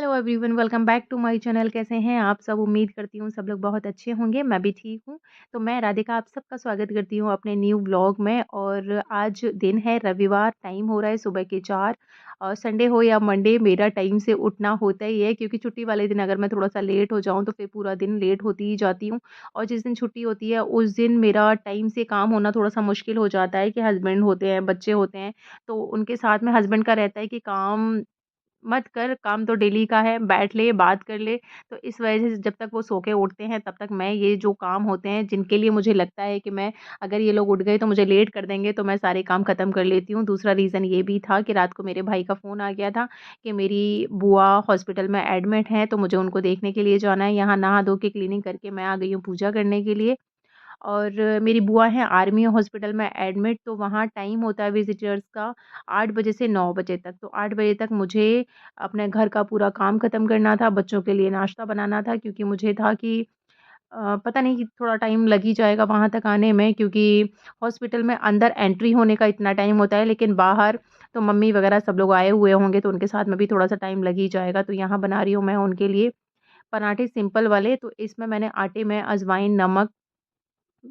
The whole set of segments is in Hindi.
Hello everyone, welcome back to my channel. कैसे हैं आप सब? उम्मीद करती हूँ सब लोग बहुत अच्छे होंगे। मैं भी ठीक हूँ। तो मैं राधिका आप सबका स्वागत करती हूँ अपने न्यू व्लॉग में। और आज दिन है रविवार, टाइम हो रहा है सुबह के 4। और संडे हो या मंडे, मेरा टाइम से उठना होता ही है, क्योंकि छुट्टी वाले दिन अगर मैं थोड़ा सा लेट हो जाऊँ तो फिर पूरा दिन लेट होती ही जाती हूँ। और जिस दिन छुट्टी होती है उस दिन मेरा टाइम से काम होना थोड़ा सा मुश्किल हो जाता है कि हस्बैंड होते हैं, बच्चे होते हैं। तो उनके साथ में हस्बैंड का रहता है कि काम मत कर, काम तो डेली का है, बैठ ले, बात कर ले। तो इस वजह से जब तक वो सो के उठते हैं तब तक मैं ये जो काम होते हैं जिनके लिए मुझे लगता है कि मैं अगर ये लोग उठ गए तो मुझे लेट कर देंगे, तो मैं सारे काम ख़त्म कर लेती हूँ। दूसरा रीज़न ये भी था कि रात को मेरे भाई का फ़ोन आ गया था कि मेरी बुआ हॉस्पिटल में एडमिट हैं, तो मुझे उनको देखने के लिए जाना है। यहाँ नहा धो के क्लीनिंग करके मैं आ गई हूँ पूजा करने के लिए। और मेरी बुआ हैं आर्मी हॉस्पिटल में एडमिट, तो वहाँ टाइम होता है विज़िटर्स का 8 बजे से 9 बजे तक। तो 8 बजे तक मुझे अपने घर का पूरा काम ख़त्म करना था, बच्चों के लिए नाश्ता बनाना था, क्योंकि मुझे था कि पता नहीं कि थोड़ा टाइम लग ही जाएगा वहाँ तक आने में, क्योंकि हॉस्पिटल में अंदर एंट्री होने का इतना टाइम होता है, लेकिन बाहर तो मम्मी वग़ैरह सब लोग आए हुए होंगे, तो उनके साथ में भी थोड़ा-सा टाइम लग ही जाएगा। तो यहाँ बना रही हूँ मैं उनके लिए पराठे सिंपल वाले। तो इसमें मैंने आटे में अजवाइन, नमक,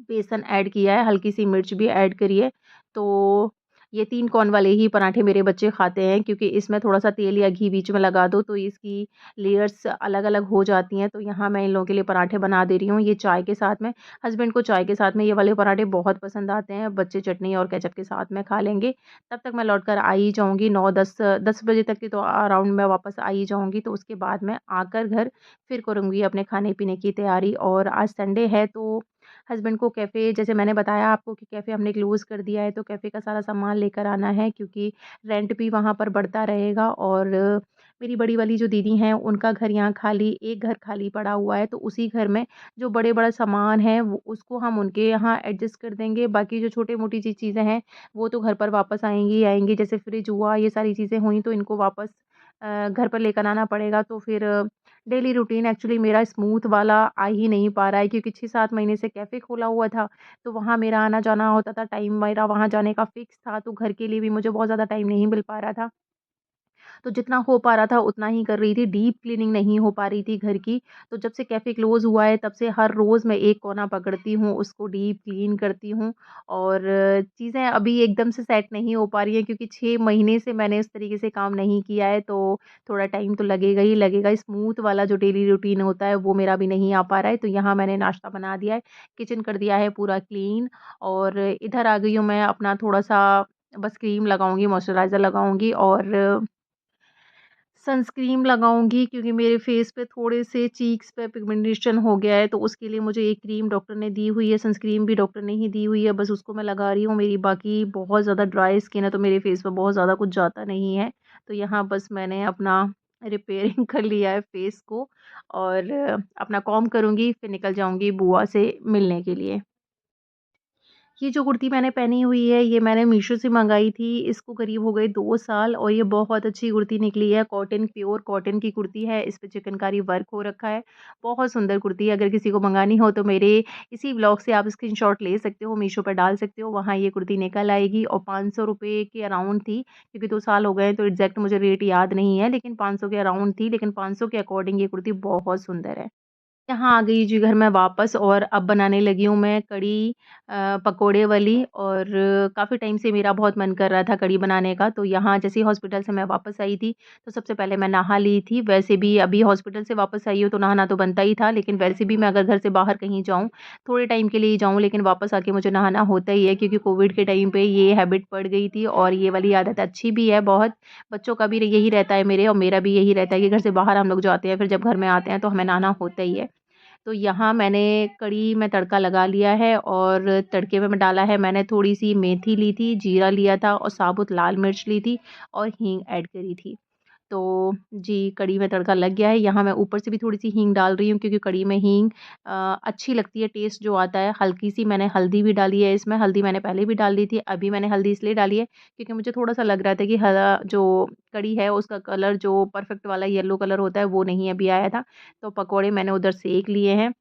बेसन ऐड किया है, हल्की-सी मिर्च भी ऐड करी है। तो ये 3 कॉर्न वाले ही पराठे मेरे बच्चे खाते हैं, क्योंकि इसमें थोड़ा-सा तेल या घी बीच में लगा दो तो इसकी लेयर्स अलग-अलग हो जाती हैं। तो यहाँ मैं इन लोगों के लिए पराठे बना दे रही हूँ, ये चाय के साथ में। हस्बैंड को चाय के साथ में ये वाले पराठे बहुत पसंद आते हैं, बच्चे चटनी और केचप के साथ में खा लेंगे। तब तक मैं लौट कर आ ही जाऊँगी, 9-10 बजे तक की तो अराउंड मैं वापस आ ही जाऊँगी। तो उसके बाद मैं आकर घर फिर करूँगी अपने खाने-पीने की तैयारी। और आज संडे है, तो हस्बैंड को कैफ़े, जैसे मैंने बताया आपको कि कैफ़े हमने क्लोज़ कर दिया है, तो कैफ़े का सारा सामान लेकर आना है, क्योंकि रेंट भी वहाँ पर बढ़ता रहेगा। और मेरी बड़ी वाली जो दीदी हैं, उनका घर यहाँ खाली, एक घर खाली पड़ा हुआ है, तो उसी घर में जो बड़े-बड़ा सामान है वो उसको हम उनके यहाँ एडजस्ट कर देंगे। बाकी जो छोटी-मोटी चीज़ें हैं, वो तो घर पर वापस आएँगी ही आएँगी। जैसे फ्रिज हुआ, ये सारी चीज़ें हुई, तो इनको वापस घर पर लेकर आना पड़ेगा। तो फिर डेली रूटीन एक्चुअली मेरा स्मूथ वाला आ ही नहीं पा रहा है, क्योंकि 6-7 महीने से कैफ़े खोला हुआ था, तो वहाँ मेरा आना-जाना होता था, टाइम मेरा वहाँ जाने का फ़िक्स था, तो घर के लिए भी मुझे बहुत ज़्यादा टाइम नहीं मिल पा रहा था। तो जितना हो पा रहा था उतना ही कर रही थी, डीप क्लीनिंग नहीं हो पा रही थी घर की। तो जब से कैफ़े क्लोज़ हुआ है तब से हर रोज़ मैं एक कोना पकड़ती हूँ, उसको डीप क्लीन करती हूँ। और चीज़ें अभी एकदम से सेट नहीं हो पा रही हैं, क्योंकि 6 महीने से मैंने इस तरीके से काम नहीं किया है, तो थोड़ा टाइम तो लगेगा ही लगेगा। स्मूथ वाला जो डेली रूटीन होता है वो मेरा अभी नहीं आ पा रहा है। तो यहाँ मैंने नाश्ता बना दिया है, किचन कर दिया है पूरा क्लीन। और इधर आ गई हूँ मैं, अपना थोड़ा-सा बस क्रीम लगाऊँगी, मॉइस्चराइज़र लगाऊँगी और सनस्क्रीन लगाऊँगी, क्योंकि मेरे फेस पे थोड़े से चीक्स पे पिगमेंटेशन हो गया है, तो उसके लिए मुझे एक क्रीम डॉक्टर ने दी हुई है, सनस्क्रीन भी डॉक्टर ने ही दी हुई है, बस उसको मैं लगा रही हूँ। मेरी बाकी बहुत ज़्यादा ड्राई स्किन है, तो मेरे फेस पे बहुत ज़्यादा कुछ जाता नहीं है। तो यहाँ बस मैंने अपना रिपेयरिंग कर लिया है फेस को। और अपना कॉम्ब करूँगी, फिर निकल जाऊँगी बुआ से मिलने के लिए। ये जो कुर्ती मैंने पहनी हुई है, ये मैंने मीशो से मँगाई थी। इसको करीब हो गए 2 साल, और ये बहुत अच्छी कुर्ती निकली है। कॉटन, प्योर कॉटन की कुर्ती है। इस पे चिकनकारी वर्क हो रखा है। बहुत सुंदर कुर्ती है। अगर किसी को मँगानी हो तो मेरे इसी ब्लॉग से आप स्क्रीनशॉट ले सकते हो, मीशो पर डाल सकते हो, वहाँ ये कुर्ती निकल आएगी। और ₹500 के अराउंड थी, क्योंकि 2 साल हो गए हैं तो एग्ज़ैक्ट मुझे रेट याद नहीं है, लेकिन 500 के अराउंड थी। लेकिन 500 के अकॉर्डिंग ये कुर्ती बहुत सुंदर है। यहाँ आ गई जी घर में वापस, और अब बनाने लगी हूँ मैं कढ़ी पकोड़े वाली। और काफ़ी टाइम से मेरा बहुत मन कर रहा था कढ़ी बनाने का। तो यहाँ जैसे ही हॉस्पिटल से मैं वापस आई थी, तो सबसे पहले मैं नहा ली थी। वैसे भी अभी हॉस्पिटल से वापस आई हूँ तो नहाना तो बनता ही था, लेकिन वैसे भी मैं अगर घर से बाहर कहीं जाऊँ, थोड़े टाइम के लिए ही जाऊँ, लेकिन वापस आके मुझे नहाना होता ही है, क्योंकि कोविड के टाइम पे ये हैबिट पड़ गई थी। और ये वाली आदत अच्छी भी है बहुत। बच्चों का भी यही रहता है मेरे, और मेरा भी यही रहता है कि घर से बाहर हम लोग जाते हैं, फिर जब घर में आते हैं तो हमें नहाना होता ही है। तो यहाँ मैंने कढ़ी में तड़का लगा लिया है, और तड़के में डाला है मैंने थोड़ी-सी मेथी ली थी, जीरा लिया था और साबुत लाल मिर्च ली थी, और हींग ऐड करी थी। तो जी, कढ़ी में तड़का लग गया है। यहाँ मैं ऊपर से भी थोड़ी-सी हींग डाल रही हूँ, क्योंकि कढ़ी में हींग अच्छी लगती है, टेस्ट जो आता है। हल्की-सी मैंने हल्दी भी डाली है इसमें, हल्दी मैंने पहले भी डाल दी थी, अभी मैंने हल्दी इसलिए डाली है क्योंकि मुझे थोड़ा-सा लग रहा था कि हरा जो कढ़ी है उसका कलर जो परफेक्ट वाला येलो कलर होता है वो नहीं अभी आया था। तो पकौड़े मैंने उधर सेंक लिए हैं।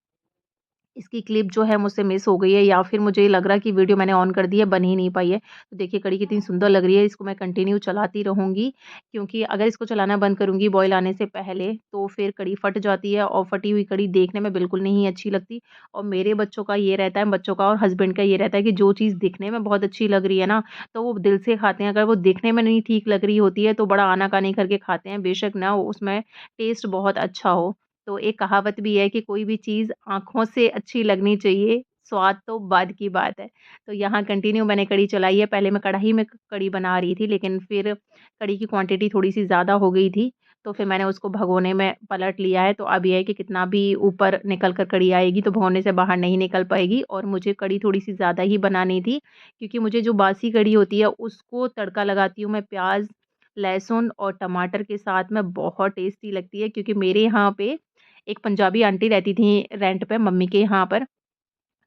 इसकी क्लिप जो है मुझसे मिस हो गई है या फिर मुझे लग रहा है कि वीडियो मैंने ऑन कर दी है, बन ही नहीं पाई है। तो देखिए कढ़ी कितनी सुंदर लग रही है, इसको मैं कंटिन्यू चलाती रहूँगी क्योंकि अगर इसको चलाना बंद करूँगी बॉयल आने से पहले तो फिर कढ़ी फट जाती है और फटी हुई कढ़ी देखने में बिल्कुल नहीं अच्छी लगती। और मेरे बच्चों का ये रहता है, बच्चों का और हस्बैंड का ये रहता है कि जो चीज़ दिखने में बहुत अच्छी लग रही है ना, तो वो दिल से खाते हैं। अगर वो दिखने में नहीं ठीक लग रही होती है तो बड़ा आनाकानी करके खाते हैं, बेशक ना उसमें टेस्ट बहुत अच्छा हो। तो एक कहावत भी है कि कोई भी चीज़ आँखों से अच्छी लगनी चाहिए, स्वाद तो बाद की बात है। तो यहाँ कंटिन्यू मैंने कढ़ी चलाई है, पहले मैं कढ़ाई में कढ़ी बना रही थी, लेकिन फिर कढ़ी की क्वांटिटी थोड़ी-सी ज़्यादा हो गई थी, तो फिर मैंने उसको भगोने में पलट लिया है। तो अब ये है कि कितना भी ऊपर निकल कर कढ़ी आएगी, तो भगोने से बाहर नहीं निकल पाएगी और मुझे कढ़ी थोड़ी-सी ज़्यादा ही बनानी थी, क्योंकि मुझे जो बासी कढ़ी होती है, उसको तड़का लगाती हूँ मैं प्याज़, लहसुन और टमाटर के साथ में, बहुत टेस्टी लगती है। क्योंकि मेरे यहाँ पे एक पंजाबी आंटी रहती थी रेंट पे मम्मी के यहाँ पर,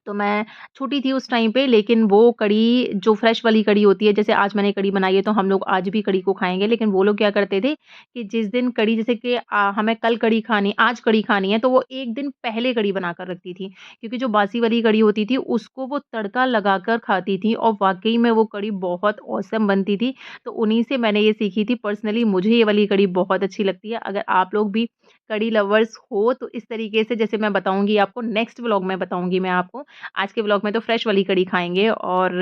तो मैं छोटी थी उस टाइम पे, लेकिन वो कढ़ी जो फ्रेश वाली कढ़ी होती है, जैसे आज मैंने कढ़ी बनाई है तो हम लोग आज भी कढ़ी को खाएँगे, लेकिन वो लोग क्या करते थे कि जिस दिन कढ़ी, जैसे कि हमें कल कढ़ी खानी, आज कढ़ी खानी है, तो वो 1 दिन पहले कढ़ी बनाकर रखती थी। क्योंकि जो बासी वाली कढ़ी होती थी उसको वो तड़का लगाकर खाती थी और वाक़ई में वो कढ़ी बहुत ऑसम बनती थी। तो उन्हीं से मैंने ये सीखी थी। पर्सनली मुझे ये वाली कढ़ी बहुत अच्छी लगती है। अगर आप लोग भी कढ़ी लवर्स हो तो इस तरीके से, जैसे मैं बताऊँगी आपको, नेक्स्ट व्लॉग में बताऊँगी मैं आपको। आज के व्लॉग में तो फ्रेश वाली कढ़ी खाएँगे और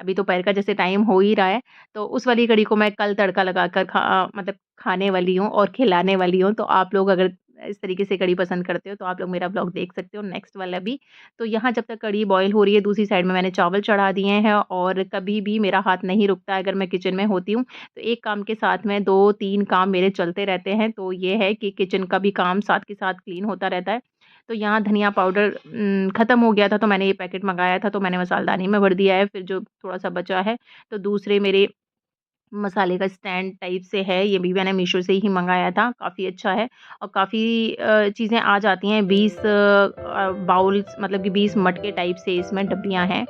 अभी दोपहर का जैसे टाइम हो ही रहा है, तो उस वाली कढ़ी को मैं कल तड़का लगाकर मतलब खाने वाली हूँ और खिलाने वाली हूँ। तो आप लोग अगर इस तरीके से कढ़ी पसंद करते हो तो आप लोग मेरा व्लॉग देख सकते हो नेक्स्ट वाला भी। तो यहाँ जब तक कढ़ी बॉयल हो रही है, दूसरी साइड में मैंने चावल चढ़ा दिए हैं और कभी भी मेरा हाथ नहीं रुकता है अगर मैं किचन में होती हूँ। तो एक काम के साथ में 2-3 काम मेरे चलते रहते हैं। तो ये है कि किचन का भी काम साथ के साथ क्लीन होता रहता है। तो यहाँ धनिया पाउडर ख़त्म हो गया था, तो मैंने ये पैकेट मँगाया था, तो मैंने मसालदानी में भर दिया है। फिर जो थोड़ा-सा बचा है, तो दूसरे मेरे मसाले का स्टैंड टाइप से है, ये भी मैंने मीशो से ही मँगाया था, काफ़ी अच्छा है और काफ़ी चीज़ें आ जाती हैं। 20 बाउल्स, मतलब कि 20 मटके टाइप से इसमें डब्बियाँ हैं।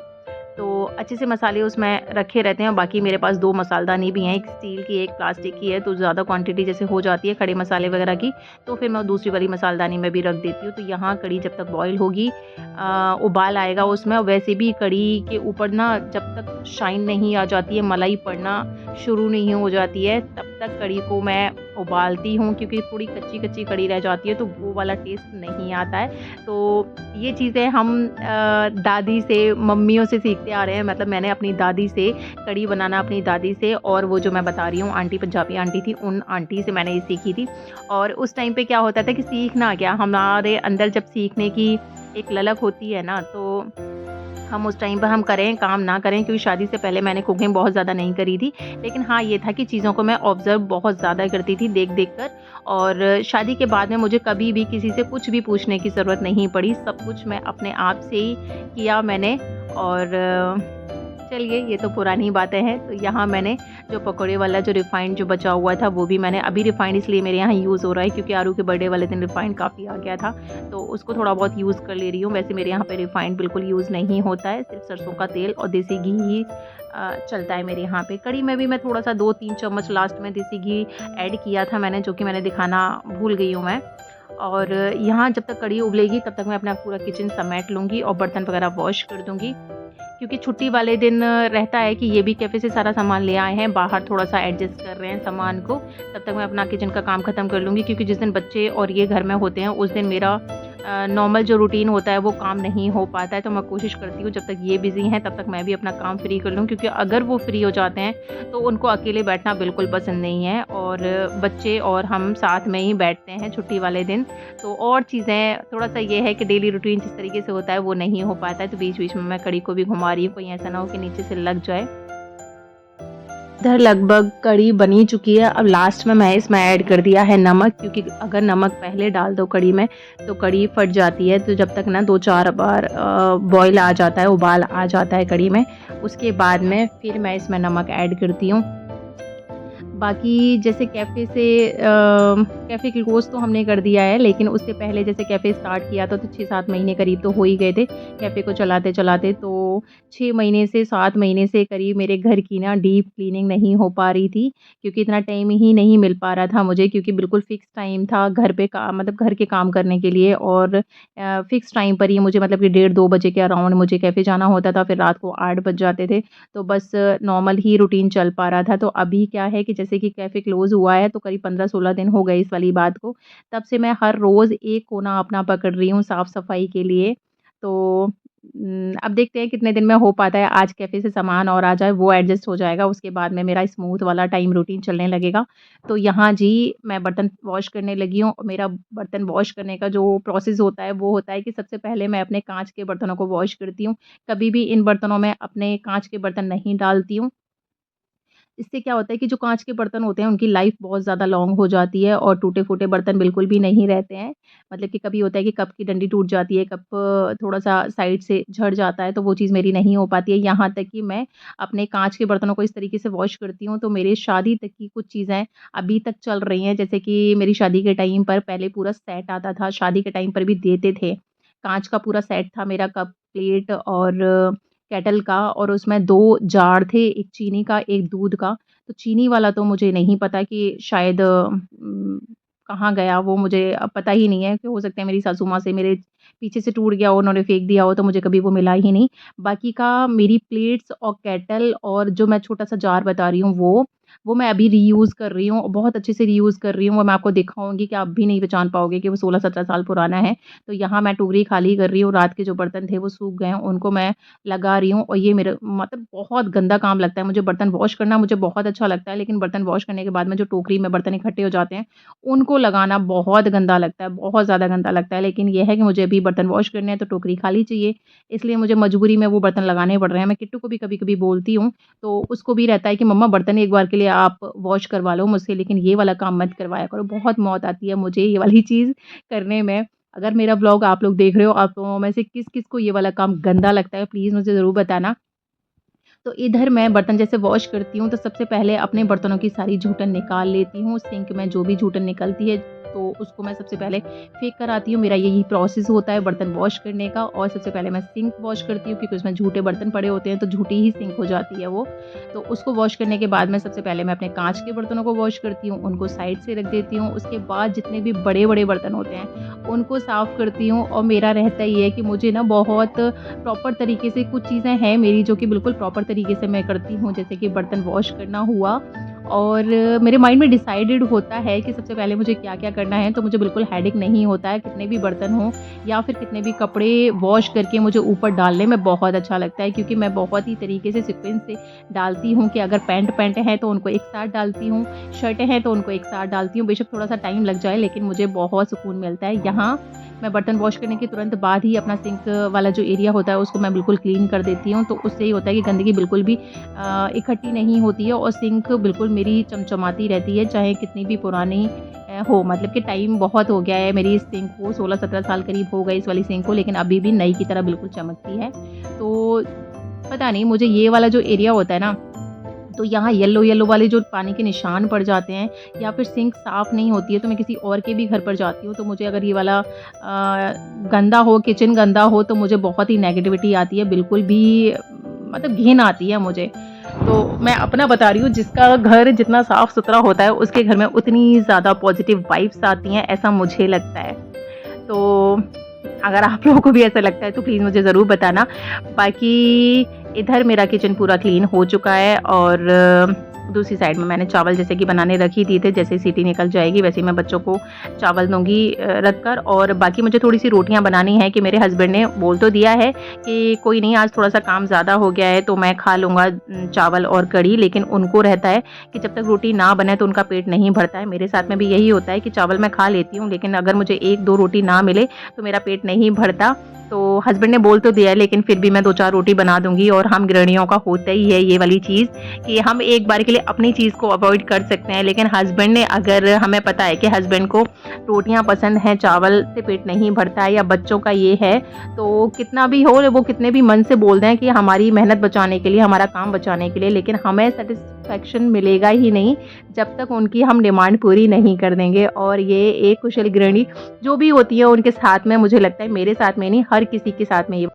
तो अच्छे से मसाले उसमें रखे रहते हैं और बाकी मेरे पास 2 मसालदानी भी हैं, एक स्टील की, एक प्लास्टिक की है। तो ज़्यादा क्वांटिटी जैसे हो जाती है खड़े मसाले वगैरह की, तो फिर मैं दूसरी वाली मसालदानी में भी रख देती हूँ। तो यहाँ कढ़ी जब तक बॉयल होगी, उबाल आएगा उसमें, और वैसे भी कढ़ी के ऊपर ना जब तक शाइन नहीं आ जाती है, मलाई पड़ना शुरू नहीं हो जाती है, तब तक कढ़ी को मैं उबालती हूँ, क्योंकि थोड़ी कच्ची-कच्ची कढ़ी रह जाती है तो वो वाला टेस्ट नहीं आता है। तो ये चीज़ें हम दादी से, मम्मियों से सीखते आ रहे हैं। मतलब मैंने अपनी दादी से कढ़ी बनाना, अपनी दादी से, और वो जो मैं बता रही हूँ आंटी, पंजाबी आंटी थी, उन आंटी से मैंने ये सीखी थी। और उस टाइम पे क्या होता था कि सीखना क्या, हमारे अंदर जब सीखने की एक ललक होती है ना, तो हम उस टाइम पर हम करें, काम ना करें, क्योंकि शादी से पहले मैंने कुकिंग बहुत ज़्यादा नहीं करी थी। लेकिन हाँ, ये था कि चीज़ों को मैं ऑब्ज़र्व बहुत ज़्यादा करती थी देख-देख कर, और शादी के बाद में मुझे कभी भी किसी से कुछ भी पूछने की ज़रूरत नहीं पड़ी। सब कुछ मैं अपने आप से ही किया मैंने। और चलिए, ये तो पुरानी बातें हैं। तो यहाँ मैंने जो पकोड़े वाला जो रिफ़ाइंड जो बचा हुआ था, वो भी मैंने अभी, रिफ़ाइंड इसलिए मेरे यहाँ यूज़ हो रहा है क्योंकि आरू के बर्थडे वाले दिन रिफ़ाइंड काफ़ी आ गया था, तो उसको थोड़ा बहुत यूज़ कर ले रही हूँ। वैसे मेरे यहाँ पे रिफ़ाइंड बिल्कुल यूज़ नहीं होता है, सिर्फ़ सरसों का तेल और देसी घी ही चलता है मेरे यहाँ पे। कढ़ी में भी मैं थोड़ा-सा 2-3 चम्मच लास्ट में देसी घी ऐड किया था मैंने, जो कि मैंने दिखाना भूल गई हूँ मैं। और यहाँ जब तक कढ़ी उबलेगी तब तक मैं अपना पूरा किचन समेट लूँगी और बर्तन वगैरह वॉश कर दूँगी। क्योंकि छुट्टी वाले दिन रहता है कि ये भी कैफ़े से सारा सामान ले आए हैं, बाहर थोड़ा-सा एडजस्ट कर रहे हैं सामान को, तब तक मैं अपना किचन का काम ख़त्म कर लूँगी। क्योंकि जिस दिन बच्चे और ये घर में होते हैं, उस दिन मेरा नॉर्मल जो रूटीन होता है वो काम नहीं हो पाता है। तो मैं कोशिश करती हूँ जब तक ये बिज़ी हैं तब तक मैं भी अपना काम फ्री कर लूँ, क्योंकि अगर वो फ्री हो जाते हैं तो उनको अकेले बैठना बिल्कुल पसंद नहीं है, और बच्चे और हम साथ में ही बैठते हैं छुट्टी वाले दिन। तो और चीज़ें थोड़ा-सा ये है कि डेली रूटीन जिस तरीके से होता है वो नहीं हो पाता है, तो बीच-बीच में मैं कढ़ी को भी घुमा रही हूँ, कहीं ऐसा ना हो कि नीचे से लग जाए। इधर लगभग कढ़ी बनी चुकी है। अब लास्ट में मैं इसमें ऐड कर दिया है नमक, क्योंकि अगर नमक पहले डाल दो कढ़ी में तो कढ़ी फट जाती है। तो जब तक ना 2-4 बार बॉयल आ जाता है, उबाल आ जाता है कढ़ी में, उसके बाद में फिर मैं इसमें नमक ऐड करती हूँ। बाकी जैसे कैफ़े क्लोज़ तो हमने कर दिया है, लेकिन उससे पहले जैसे कैफ़े स्टार्ट किया था तो 6-7 महीने करीब तो हो ही गए थे कैफ़े को चलाते-चलाते। तो 6 महीने से 7 महीने से करीब मेरे घर की ना डीप क्लीनिंग नहीं हो पा रही थी, क्योंकि इतना टाइम ही नहीं मिल पा रहा था मुझे, क्योंकि बिल्कुल फ़िक्स टाइम था घर पे मतलब घर के काम करने के लिए, और फ़िक्स टाइम पर ही मुझे मतलब कि डेढ़ 2 बजे के अराउंड मुझे कैफ़े जाना होता था, फिर रात को 8 बज जाते थे। तो बस नॉर्मल ही रूटीन चल पा रहा था। तो अभी क्या है कि जैसे कि कैफ़े क्लोज़ हुआ है तो करीब 15-16 दिन हो गए इस वाली बात को। तब से मैं हर रोज़ एक कोना अपना पकड़ रही हूँ साफ-सफाई के लिए। तो अब देखते हैं कितने दिन में हो पाता है। आज कैफ़े से सामान और आ जाए, वो एडजस्ट हो जाएगा, उसके बाद में मेरा स्मूथ वाला टाइम रूटीन चलने लगेगा। तो यहाँ जी मैं बर्तन वॉश करने लगी हूँ। मेरा बर्तन वॉश करने का जो प्रोसेस होता है वो होता है कि सबसे पहले मैं अपने काँच के बर्तनों को वॉश करती हूँ। कभी भी इन बर्तनों में अपने काँच के बर्तन नहीं डालती हूँ। इससे क्या होता है कि जो काँच के बर्तन होते हैं उनकी लाइफ़ बहुत ज़्यादा लॉन्ग हो जाती है और टूटे-फूटे बर्तन बिल्कुल भी नहीं रहते हैं। मतलब कि कभी होता है कि कप की डंडी टूट जाती है, कप थोड़ा-सा साइड से झड़ जाता है, तो वो चीज़ मेरी नहीं हो पाती है। यहाँ तक कि मैं अपने काँच के बर्तनों को इस तरीके से वॉश करती हूँ, तो मेरे शादी तक की कुछ चीज़ें अभी तक चल रही हैं। जैसे कि मेरी शादी के टाइम पर पहले पूरा सेट आता था, शादी के टाइम पर भी देते थे। काँच का पूरा सेट था मेरा, कप, प्लेट और केटल का, और उसमें 2 जार थे, 1 चीनी का, 1 दूध का। तो चीनी वाला तो मुझे नहीं पता कि शायद कहाँ गया, वो मुझे अब पता ही नहीं है, कि हो सकता है मेरी सासू माँ से मेरे पीछे से टूट गया हो, उन्होंने फेंक दिया हो, तो मुझे कभी वो मिला ही नहीं। बाकी का मेरी प्लेट्स और केटल और जो मैं छोटा-सा जार बता रही हूँ वो मैं अभी रीयूज़ कर रही हूँ, और बहुत अच्छे से रीयूज़ कर रही हूँ। वो मैं आपको दिखाऊँगी कि आप भी नहीं पहचान पाओगे कि वो 16-17 साल पुराना है। तो यहाँ मैं टोकरी खाली कर रही हूँ, रात के जो बर्तन थे वो सूख गए हैं, उनको मैं लगा रही हूँ, और ये मेरा मतलब बहुत गंदा काम लगता है मुझे। बर्तन वॉश करना मुझे बहुत अच्छा लगता है, लेकिन बर्तन वॉश करने के बाद में जो टोकरी में बर्तन इकट्ठे हो जाते हैं, उनको लगाना बहुत गंदा लगता है, बहुत ज़्यादा गंदा लगता है। लेकिन ये है कि मुझे अभी बर्तन वॉश करने हैं तो टोकरी खाली चाहिए, इसलिए मुझे मजबूरी में वो बर्तन लगाने पड़ रहे हैं। मैं किट्टू को भी कभी-कभी बोलती हूँ, तो उसको भी रहता है कि मम्मा बर्तन एक बार के लिए आप वॉश करवा लो मुझसे, लेकिन ये वाला काम मत करवाया करो। बहुत मौत आती है मुझे ये वाली चीज़ करने में। अगर मेरा व्लॉग आप लोग देख रहे हो, आप लोगों में से किस-किस को ये वाला काम गंदा लगता है, प्लीज़ मुझे ज़रूर बताना। तो इधर मैं बर्तन जैसे वॉश करती हूँ, तो सबसे पहले अपने बर्तनों की सारी जूठन निकाल लेती हूँ। सिंक में जो भी जूठन निकलती है, तो उसको मैं सबसे पहले फेंक कर आती हूँ। मेरा यही प्रोसेस होता है बर्तन वॉश करने का, और सबसे पहले मैं सिंक वॉश करती हूँ, क्योंकि उसमें जूठे बर्तन पड़े होते हैं, तो झूठी ही सिंक हो जाती है वो। तो उसको वॉश करने के बाद में सबसे पहले मैं अपने काँच के बर्तनों को वॉश करती हूँ, उनको साइड से रख देती हूँ। उसके बाद जितने भी बड़े-बड़े बर्तन होते हैं, उनको साफ़ करती हूँ, और मेरा रहता ये है कि मुझे ना बहुत प्रॉपर तरीके से कुछ चीज़ें हैं मेरी जो कि बिल्कुल प्रॉपर तरीके से मैं करती हूँ, जैसे कि बर्तन वॉश करना हुआ, और मेरे माइंड में डिसाइडेड होता है कि सबसे पहले मुझे क्या-क्या करना है, तो मुझे बिल्कुल हेडेक नहीं होता है। कितने भी बर्तन हों या फिर कितने भी कपड़े वॉश करके मुझे ऊपर डालने में बहुत अच्छा लगता है, क्योंकि मैं बहुत ही तरीके से सीक्वेंस से डालती हूँ कि अगर पैंट है तो उनको एक साथ डालती हूँ, शर्टें हैं तो उनको एक साथ डालती हूँ। बेशक थोड़ा-सा टाइम लग जाए, लेकिन मुझे बहुत सुकून मिलता है। यहाँ मैं बर्तन वॉश करने के तुरंत बाद ही अपना सिंक वाला जो एरिया होता है उसको मैं बिल्कुल क्लीन कर देती हूँ। तो उससे ये होता है कि गंदगी बिल्कुल भी इकट्ठी नहीं होती है, और सिंक बिल्कुल मेरी चमचमाती रहती है, चाहे कितनी भी पुरानी हो। मतलब कि टाइम बहुत हो गया है मेरी इस सिंक को, 16-17 साल करीब हो गए इस वाली सिंक को, लेकिन अभी भी नई की तरह बिल्कुल चमकती है। तो पता नहीं मुझे ये वाला जो एरिया होता है ना, तो यहाँ येलो-येलो वाले जो पानी के निशान पड़ जाते हैं, या फिर सिंक साफ़ नहीं होती है, तो मैं किसी और के भी घर पर जाती हूँ, तो मुझे अगर ये वाला गंदा हो, किचन गंदा हो, तो मुझे बहुत ही नेगेटिविटी आती है, बिल्कुल भी मतलब घिन आती है मुझे। तो मैं अपना बता रही हूँ, जिसका घर जितना साफ़-सुथरा होता है, उसके घर में उतनी ज़्यादा पॉज़िटिव वाइब्स आती हैं, ऐसा मुझे लगता है। तो अगर आप लोगों को भी ऐसा लगता है तो प्लीज़ मुझे ज़रूर बताना। बाकी इधर मेरा किचन पूरा क्लीन हो चुका है, और दूसरी साइड में मैंने चावल जैसे कि बनाने रख ही दिए थे। जैसे ही सीटी निकल जाएगी वैसे ही मैं बच्चों को चावल दूँगी रख कर, और बाकी मुझे थोड़ी-सी रोटियाँ बनानी है, कि मेरे हस्बैंड ने बोल तो दिया है कि कोई नहीं, आज थोड़ा-सा काम ज़्यादा हो गया है तो मैं खा लूँगा चावल और कढ़ी, लेकिन उनको रहता है कि जब तक रोटी ना बने तो उनका पेट नहीं भरता है। मेरे साथ में भी यही होता है कि चावल मैं खा लेती हूँ, लेकिन अगर मुझे 1-2 रोटी ना मिले तो मेरा पेट नहीं भरता। तो हस्बैंड ने बोल तो दिया है, लेकिन फिर भी मैं 2-4 रोटी बना दूँगी, और हम गृहिणियों का होता ही है ये वाली चीज़ कि हम एक बार के लिए अपनी चीज़ को अवॉइड कर सकते हैं, लेकिन हस्बैंड ने, अगर हमें पता है कि हस्बैंड को रोटियाँ पसंद हैं, चावल से पेट नहीं भरता है, या बच्चों का ये है, तो कितना भी हो, वो कितने भी मन से बोल दें कि हमारी मेहनत बचाने के लिए, हमारा काम बचाने के लिए, लेकिन हमें सेटिस्फैक्शन मिलेगा ही नहीं जब तक उनकी हम डिमांड पूरी नहीं कर देंगे। और ये एक कुशल गृहिणी जो भी होती है उनके साथ में, मुझे लगता है मेरे साथ में नहीं, हर किसी के साथ में ये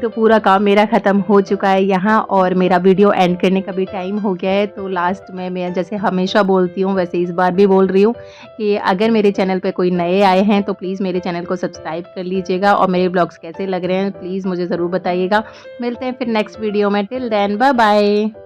तो पूरा काम मेरा ख़त्म हो चुका है यहाँ और मेरा वीडियो एंड करने का भी टाइम हो गया है। तो लास्ट में मैं जैसे हमेशा बोलती हूँ वैसे इस बार भी बोल रही हूँ कि अगर मेरे चैनल पे कोई नए आए हैं तो प्लीज़ मेरे चैनल को सब्सक्राइब कर लीजिएगा और मेरे ब्लॉग्स कैसे लग रहे हैं प्लीज़ मुझे ज़रूर बताइएगा। मिलते हैं फिर नेक्स्ट वीडियो में, टिल देन बाय बाय।